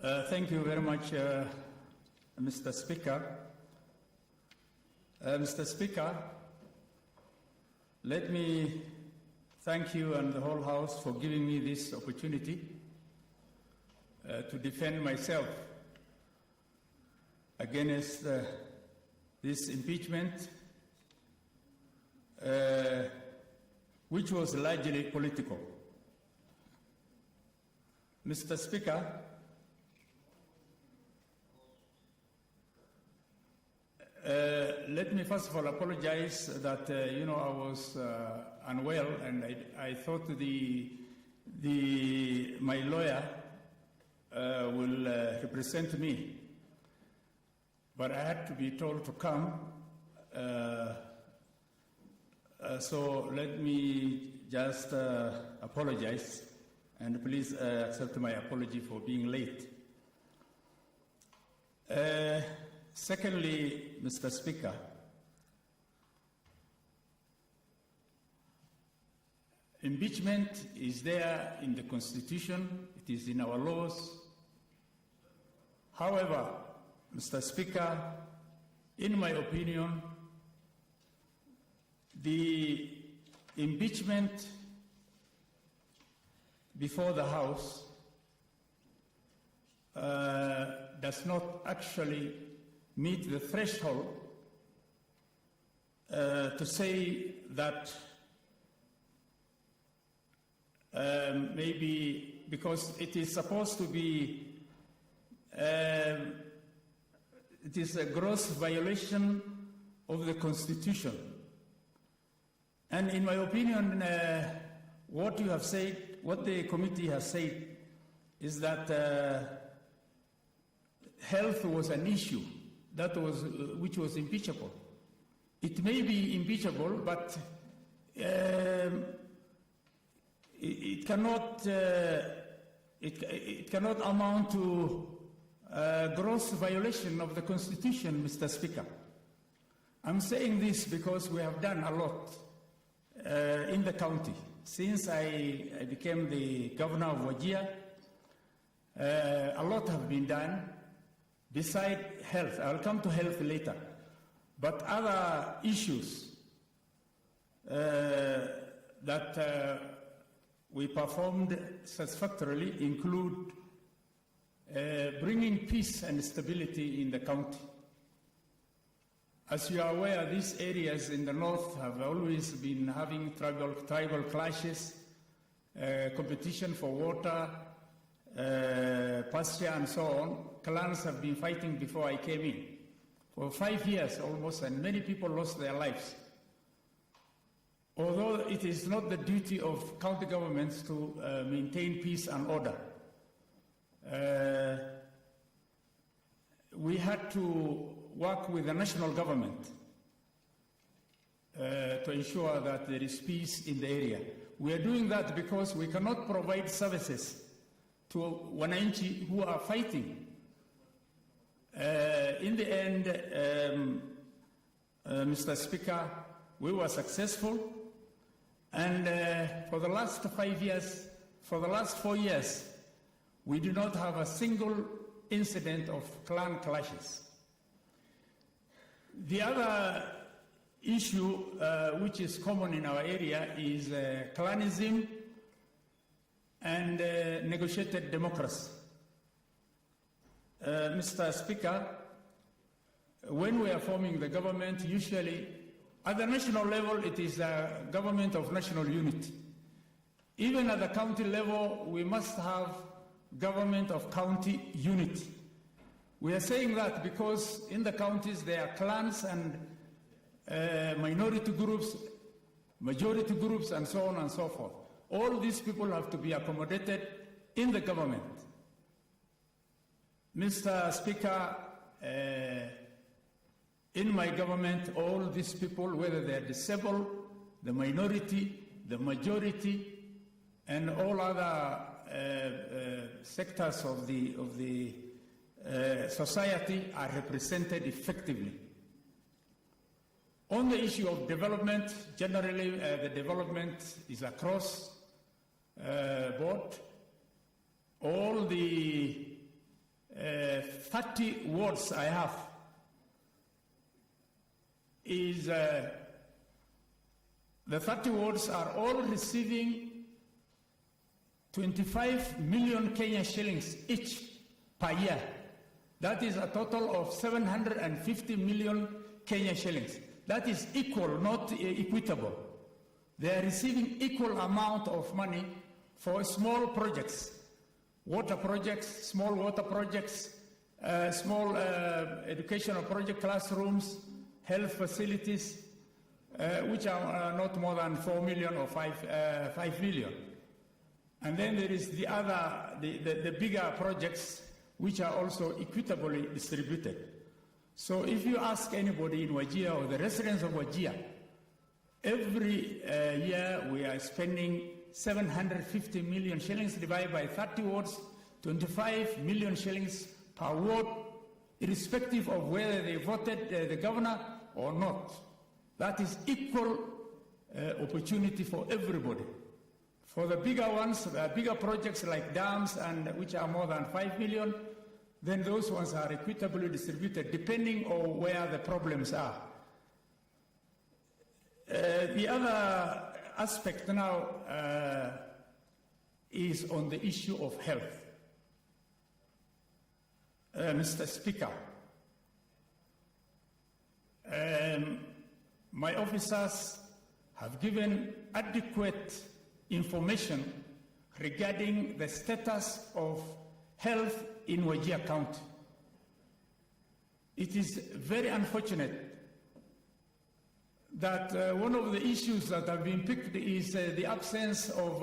Thank you very much, Mr. Speaker. Mr. Speaker, let me thank you and the whole House for giving me this opportunity to defend myself against this impeachment, which was largely political. Mr. Speaker, let me first of all apologize that I was unwell, and I thought my lawyer will represent me, but I had to be told to come. So let me just apologize, and please accept my apology for being late. Secondly, Mr. Speaker, impeachment is there in the Constitution, it is in our laws. However, Mr. Speaker, in my opinion, the impeachment before the House does not actually meet the threshold to say that maybe because it is supposed to be, it is a gross violation of the Constitution. And in my opinion, what you have said, what the committee has said, is that health was an issue which was impeachable. It may be impeachable, but it cannot amount to gross violation of the Constitution, Mr. Speaker. I'm saying this because we have done a lot in the county. Since I became the governor of Wajir, a lot have been done. Beside health, I'll come to health later, but other issues that we performed satisfactorily include bringing peace and stability in the county. As you are aware, these areas in the north have always been having tribal clashes, competition for water, pasture and so on. Clans have been fighting before I came in for 5 years almost, and many people lost their lives. Although it is not the duty of county governments to maintain peace and order, we had to work with the national government to ensure that there is peace in the area. We are doing that because we cannot provide services to Wananchi who are fighting. In the end, Mr. Speaker, we were successful, and for the last 5 years, for the last 4 years, we do not have a single incident of clan clashes. The other issue which is common in our area is clanism and negotiated democracy. Mr. Speaker, when we are forming the government, usually at the national level, it is a government of national unity. Even at the county level, we must have government of county unity. We are saying that because in the counties there are clans and minority groups, majority groups, and so on and so forth. All these people have to be accommodated in the government. Mr. Speaker, in my government, all these people, whether they are disabled, the minority, the majority, and all other sectors of the society are represented effectively. On the issue of development, generally the development is across board. All the 30 wards I have is the 30 wards are all receiving 25 million Kenya shillings each per year. That is a total of 750 million Kenya shillings. That is equal, not equitable. They are receiving equal amount of money for small projects, water projects, small water projects, small educational project, classrooms, health facilities, which are not more than 4 million or 5 million. And then there is the other, the bigger projects, which are also equitably distributed. So if you ask anybody in Wajir or the residents of Wajir, every year we are spending 750 million shillings divided by 30 wards, 25 million shillings per ward, irrespective of whether they voted the governor or not. That is equal opportunity for everybody. For the bigger ones, bigger projects like dams, and which are more than 5 million, then those ones are equitably distributed depending on where the problems are. The other aspect now is on the issue of health. Mr. Speaker, my officers have given adequate information regarding the status of health in Wajir County. It is very unfortunate that one of the issues that have been picked is the absence of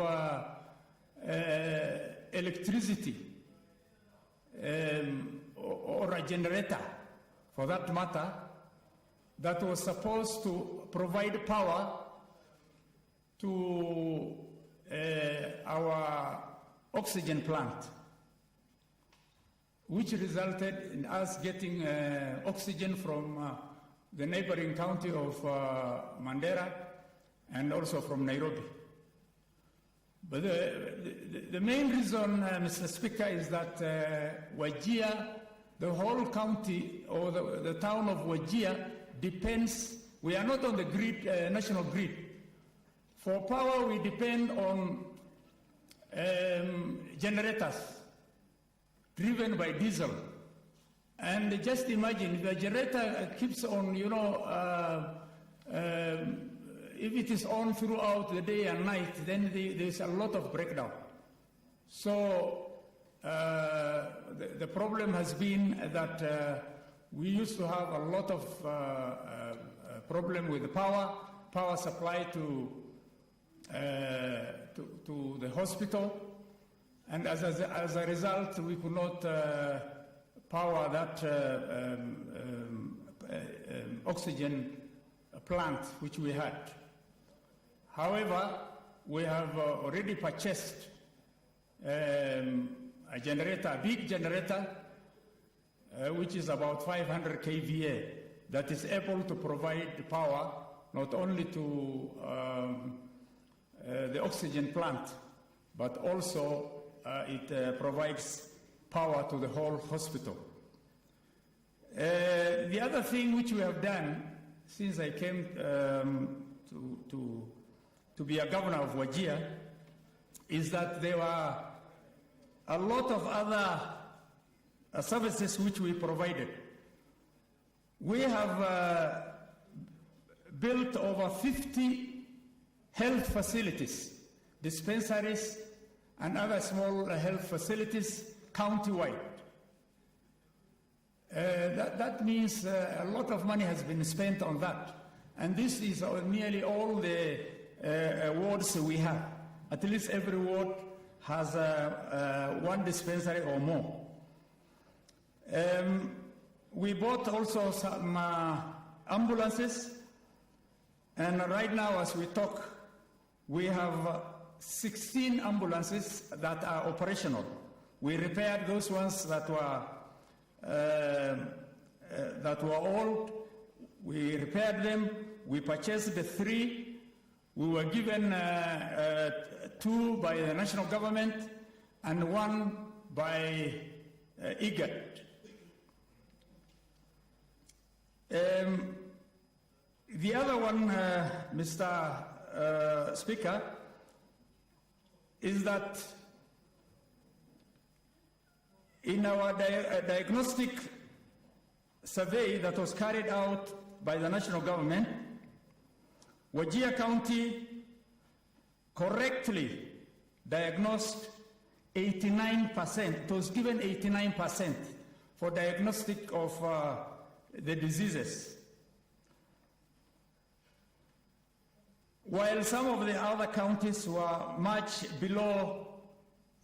electricity or a generator, for that matter, that was supposed to provide power to our oxygen plant, which resulted in us getting oxygen from the neighboring county of Mandera and also from Nairobi. But the main reason, Mr. Speaker, is that Wajir, the whole county or the town of Wajir depends, we are not on the grid, national grid. For power, we depend on generators driven by diesel. And just imagine, if the generator keeps on, if it is on throughout the day and night, then there's a lot of breakdown. So the problem has been that we used to have a lot of problem with the power supply to the hospital, and as a result, we could not power that oxygen plant which we had. However, we have already purchased a generator, a big generator, which is about 500 kVA, that is able to provide power not only to the oxygen plant, but also it provides power to the whole hospital. The other thing which we have done since I came to be a governor of Wajir is that there were a lot of other services which we provided. We have built over 50 health facilities, dispensaries, and other small health facilities countywide. That means a lot of money has been spent on that. And this is nearly all the wards we have. At least every ward has one dispensary or more. We bought also some ambulances, and right now as we talk, we have 16 ambulances that are operational. We repaired those ones that were old. We repaired them. We purchased the 3. We were given 2 by the national government and 1 by IGAD. The other one, Mr. Speaker, is that in our diagnostic survey that was carried out by the national government, Wajir County correctly diagnosed 89%. It was given 89% for diagnostic of the diseases. While some of the other counties were much below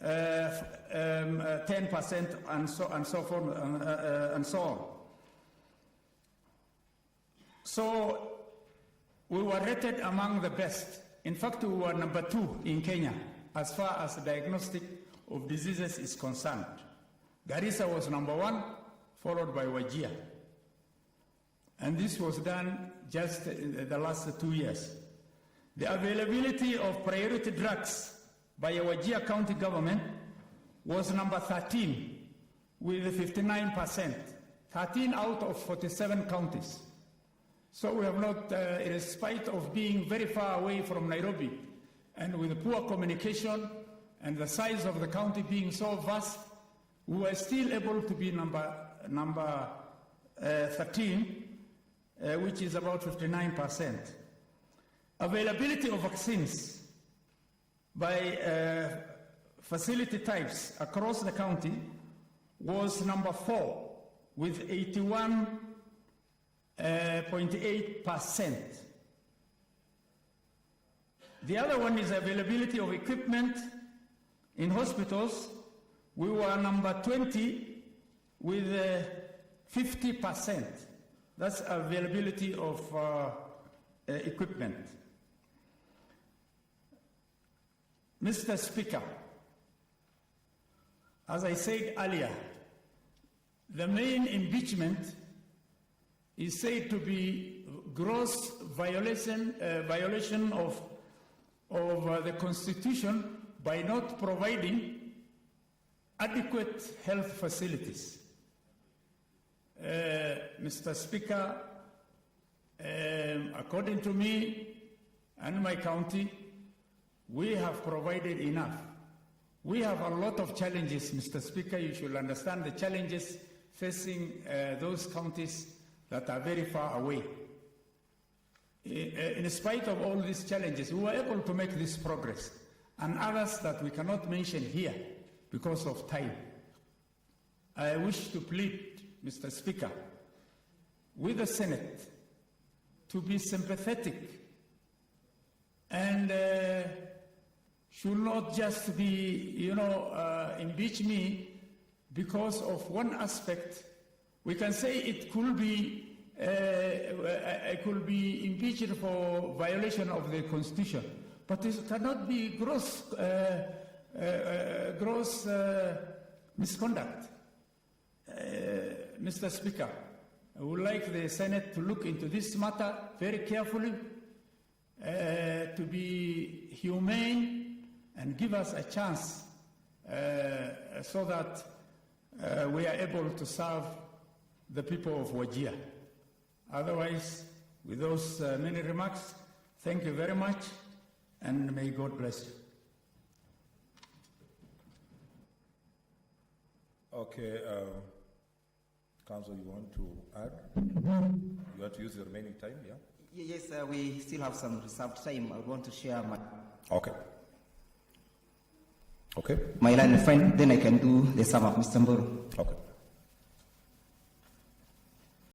10% and so forth and so on. So we were rated among the best. In fact, we were number 2 in Kenya as far as the diagnostic of diseases is concerned. Garissa was number 1, followed by Wajir. And this was done just in the last 2 years. The availability of priority drugs by the Wajir County government was number 13 with 59%, 13 out of 47 counties. So we have not, in spite of being very far away from Nairobi and with poor communication and the size of the county being so vast, we were still able to be number 13, which is about 59%. Availability of vaccines by facility types across the county was number 4 with 81.8%. The other one is availability of equipment in hospitals. We were number 20 with 50%. That's availability of equipment. Mr. Speaker, as I said earlier, the main impeachment is said to be gross violation of the Constitution by not providing adequate health facilities. Mr. Speaker, according to me and my county, we have provided enough. We have a lot of challenges, Mr. Speaker. You should understand the challenges facing those counties that are very far away. In spite of all these challenges, we were able to make this progress, and others that we cannot mention here because of time. I wish to plead, Mr. Speaker, with the Senate to be sympathetic and should not just be, impeach me because of one aspect. We can say it could be impeached for violation of the Constitution, but it cannot be gross misconduct. Mr. Speaker, I would like the Senate to look into this matter very carefully, to be humane and give us a chance so that we are able to serve the people of Wajir. Otherwise, with those many remarks, thank you very much, and may God bless you. Okay, Council, you want to add? You want to use the remaining time, yeah? Yes, we still have some reserved time. I want to share my... Okay. Okay. My line of friend, then I can do the sum of Mr. Mburu. Okay.